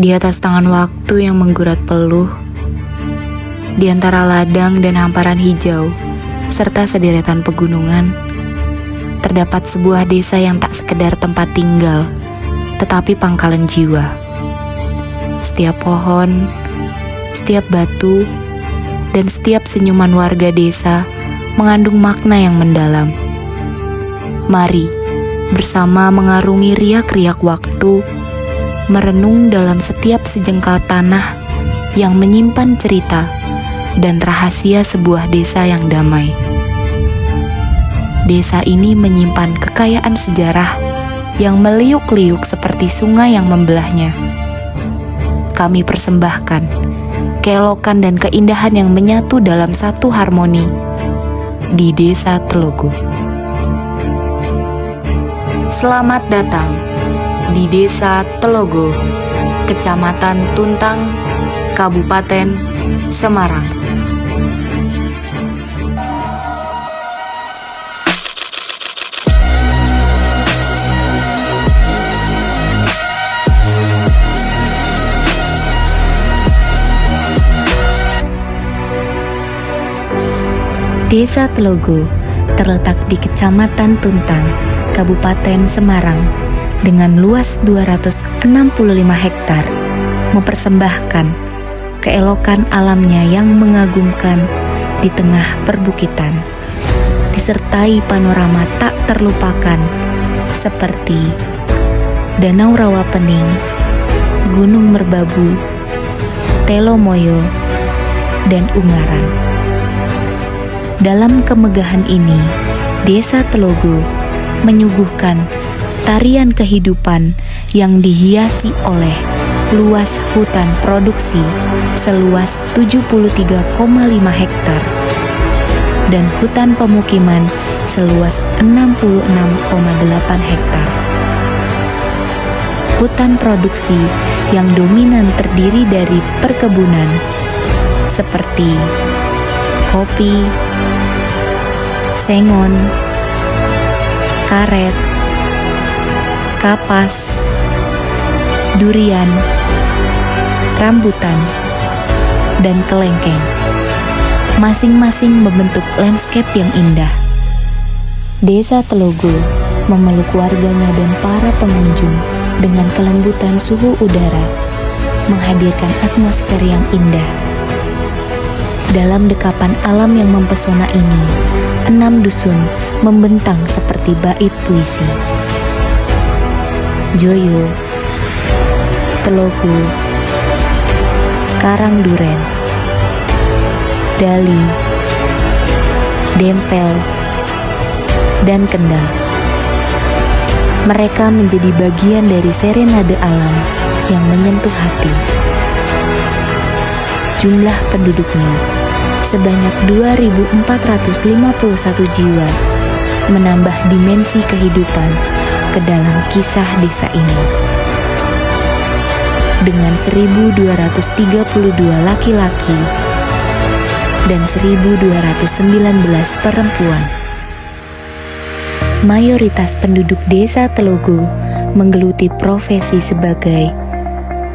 Di atas tangan waktu yang menggurat peluh, di antara ladang dan hamparan hijau, serta sederetan pegunungan, terdapat sebuah desa yang tak sekedar tempat tinggal, tetapi pangkalan jiwa. Setiap pohon, setiap batu, dan setiap senyuman warga desa mengandung makna yang mendalam. Mari, bersama mengarungi riak-riak waktu, merenung dalam setiap sejengkal tanah yang menyimpan cerita dan rahasia sebuah desa yang damai. Desa ini menyimpan kekayaan sejarah yang meliuk-liuk seperti sungai yang membelahnya. Kami persembahkan keelokan dan keindahan yang menyatu dalam satu harmoni di Desa Telogo. Selamat datang di Desa Telogo, Kecamatan Tuntang, Kabupaten Semarang. Desa Telogo terletak di Kecamatan Tuntang, Kabupaten Semarang, dengan luas 265 hektar, mempersembahkan keelokan alamnya yang mengagumkan di tengah perbukitan, disertai panorama tak terlupakan seperti Danau Rawapening, Gunung Merbabu, Telomoyo, dan Ungaran. Dalam kemegahan ini, Desa Telogo menyuguhkan tarian kehidupan yang dihiasi oleh luas hutan produksi seluas 73,5 hektar dan hutan pemukiman seluas 66,8 hektar. Hutan produksi yang dominan terdiri dari perkebunan seperti kopi, sengon, karet, kapas, durian, rambutan, dan kelengkeng. Masing-masing membentuk landscape yang indah. Desa Telogo memeluk warganya dan para pengunjung dengan kelembutan suhu udara, menghadirkan atmosfer yang indah. Dalam dekapan alam yang mempesona ini, 6 dusun membentang seperti bait puisi. Joyo, Telogo, Karangduren, Dali, Dempel, dan Kendal. Mereka menjadi bagian dari serenade alam yang menyentuh hati. Jumlah penduduknya sebanyak 2.451 jiwa menambah dimensi kehidupan ke dalam kisah desa ini. Dengan 1.232 laki-laki dan 1.219 perempuan. Mayoritas penduduk Desa Telogo menggeluti profesi sebagai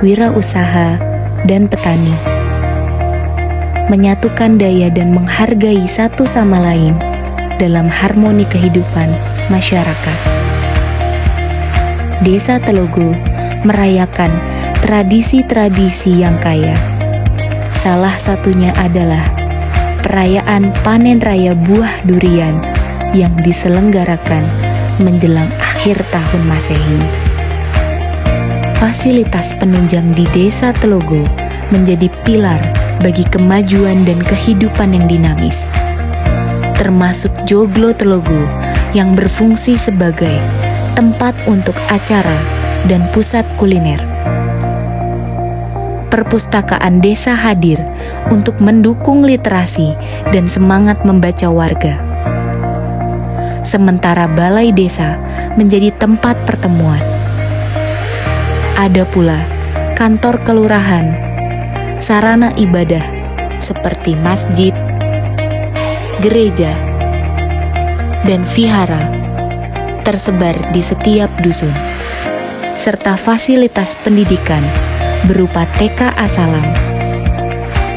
wirausaha dan petani. Menyatukan daya dan menghargai satu sama lain dalam harmoni kehidupan masyarakat. Desa Telogo merayakan tradisi-tradisi yang kaya. Salah satunya adalah perayaan panen raya buah durian yang diselenggarakan menjelang akhir tahun Masehi. Fasilitas penunjang di Desa Telogo menjadi pilar bagi kemajuan dan kehidupan yang dinamis, termasuk Joglo Telogo yang berfungsi sebagai tempat untuk acara dan pusat kuliner. Perpustakaan desa hadir untuk mendukung literasi dan semangat membaca warga. Sementara balai desa menjadi tempat pertemuan. Ada pula kantor kelurahan, sarana ibadah seperti masjid, gereja, dan vihara tersebar di setiap dusun, serta fasilitas pendidikan berupa TK Asalam,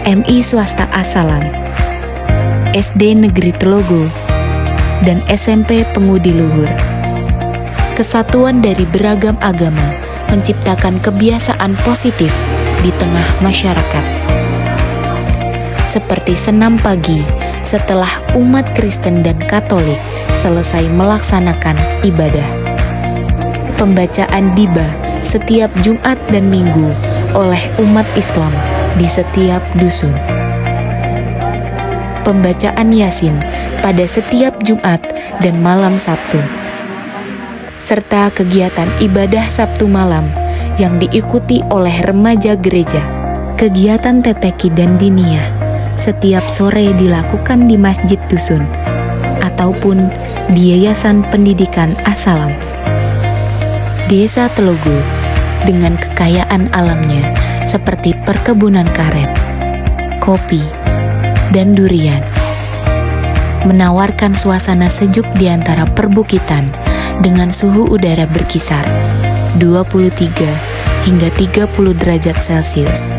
MI Swasta Asalam, SD Negeri Telogo, dan SMP Pengudi Luhur. Kesatuan dari beragam agama menciptakan kebiasaan positif di tengah masyarakat. Seperti senam pagi setelah umat Kristen dan Katolik selesai melaksanakan ibadah. Pembacaan diba setiap Jumat dan Minggu oleh umat Islam di setiap dusun. Pembacaan Yasin pada setiap Jumat dan malam Sabtu. Serta kegiatan ibadah Sabtu malam yang diikuti oleh remaja gereja. Kegiatan TPQ dan Diniyah setiap sore dilakukan di masjid dusun ataupun di Yayasan Pendidikan Asalam. Desa Telogo dengan kekayaan alamnya seperti perkebunan karet, kopi, dan durian menawarkan suasana sejuk di antara perbukitan dengan suhu udara berkisar 23 hingga 30 derajat Celcius.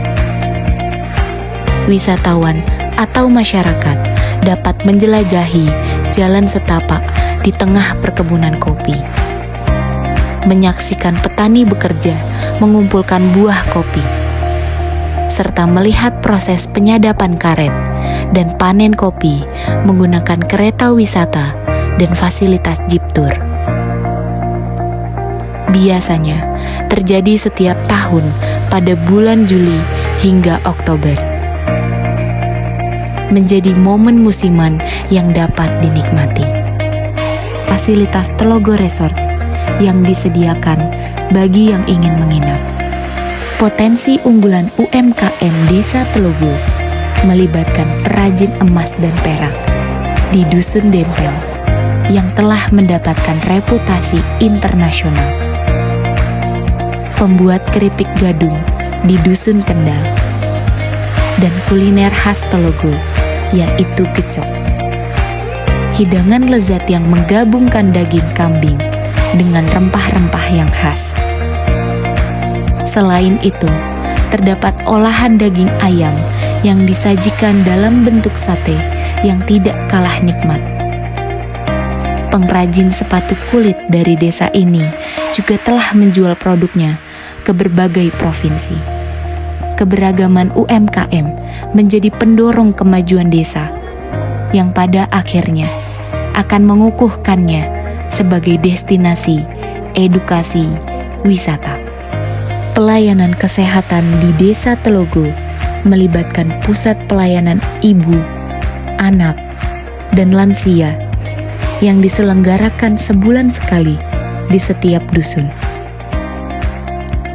Wisatawan atau masyarakat dapat menjelajahi jalan setapak di tengah perkebunan kopi, menyaksikan petani bekerja mengumpulkan buah kopi, serta melihat proses penyadapan karet dan panen kopi menggunakan kereta wisata dan fasilitas jeep tour. Biasanya terjadi setiap tahun pada bulan Juli hingga Oktober. Menjadi momen musiman yang dapat dinikmati. Fasilitas Telogo Resort yang disediakan bagi yang ingin menginap. Potensi unggulan UMKM Desa Telogo melibatkan perajin emas dan perak di Dusun Dempel yang telah mendapatkan reputasi internasional. Pembuat keripik gadung di Dusun Kendal, dan kuliner khas Telogo yaitu gecok. Hidangan lezat yang menggabungkan daging kambing dengan rempah-rempah yang khas. Selain itu, terdapat olahan daging ayam yang disajikan dalam bentuk sate yang tidak kalah nikmat. Pengrajin sepatu kulit dari desa ini juga telah menjual produknya ke berbagai provinsi. Keberagaman UMKM menjadi pendorong kemajuan desa yang pada akhirnya akan mengukuhkannya sebagai destinasi edukasi wisata. Pelayanan kesehatan di Desa Telogo melibatkan pusat pelayanan ibu, anak, dan lansia yang diselenggarakan sebulan sekali di setiap dusun.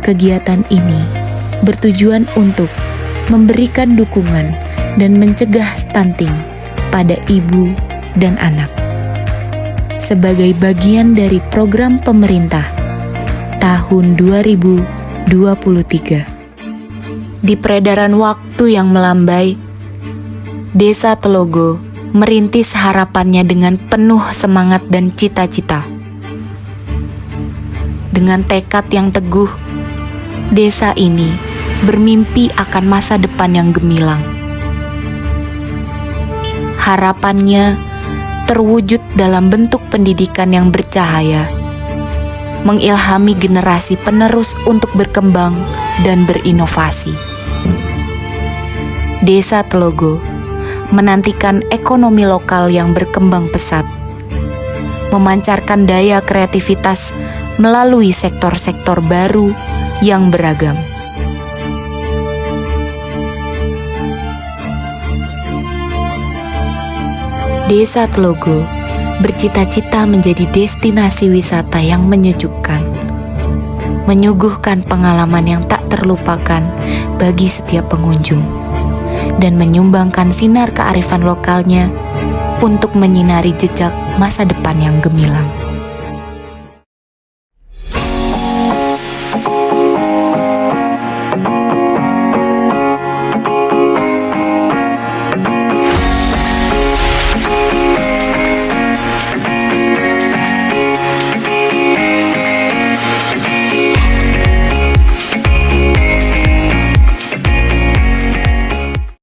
Kegiatan ini bertujuan untuk memberikan dukungan dan mencegah stunting pada ibu dan anak. Sebagai bagian dari program pemerintah tahun 2023. Di peredaran waktu yang melambai, Desa Telogo merintis harapannya dengan penuh semangat dan cita-cita. Dengan tekad yang teguh, desa ini bermimpi akan masa depan yang gemilang. Harapannya terwujud dalam bentuk pendidikan yang bercahaya, mengilhami generasi penerus untuk berkembang dan berinovasi. Desa Telogo menantikan ekonomi lokal yang berkembang pesat, memancarkan daya kreativitas melalui sektor-sektor baru yang beragam. Desa Telogo bercita-cita menjadi destinasi wisata yang menyejukkan, menyuguhkan pengalaman yang tak terlupakan bagi setiap pengunjung, dan menyumbangkan sinar kearifan lokalnya untuk menyinari jejak masa depan yang gemilang.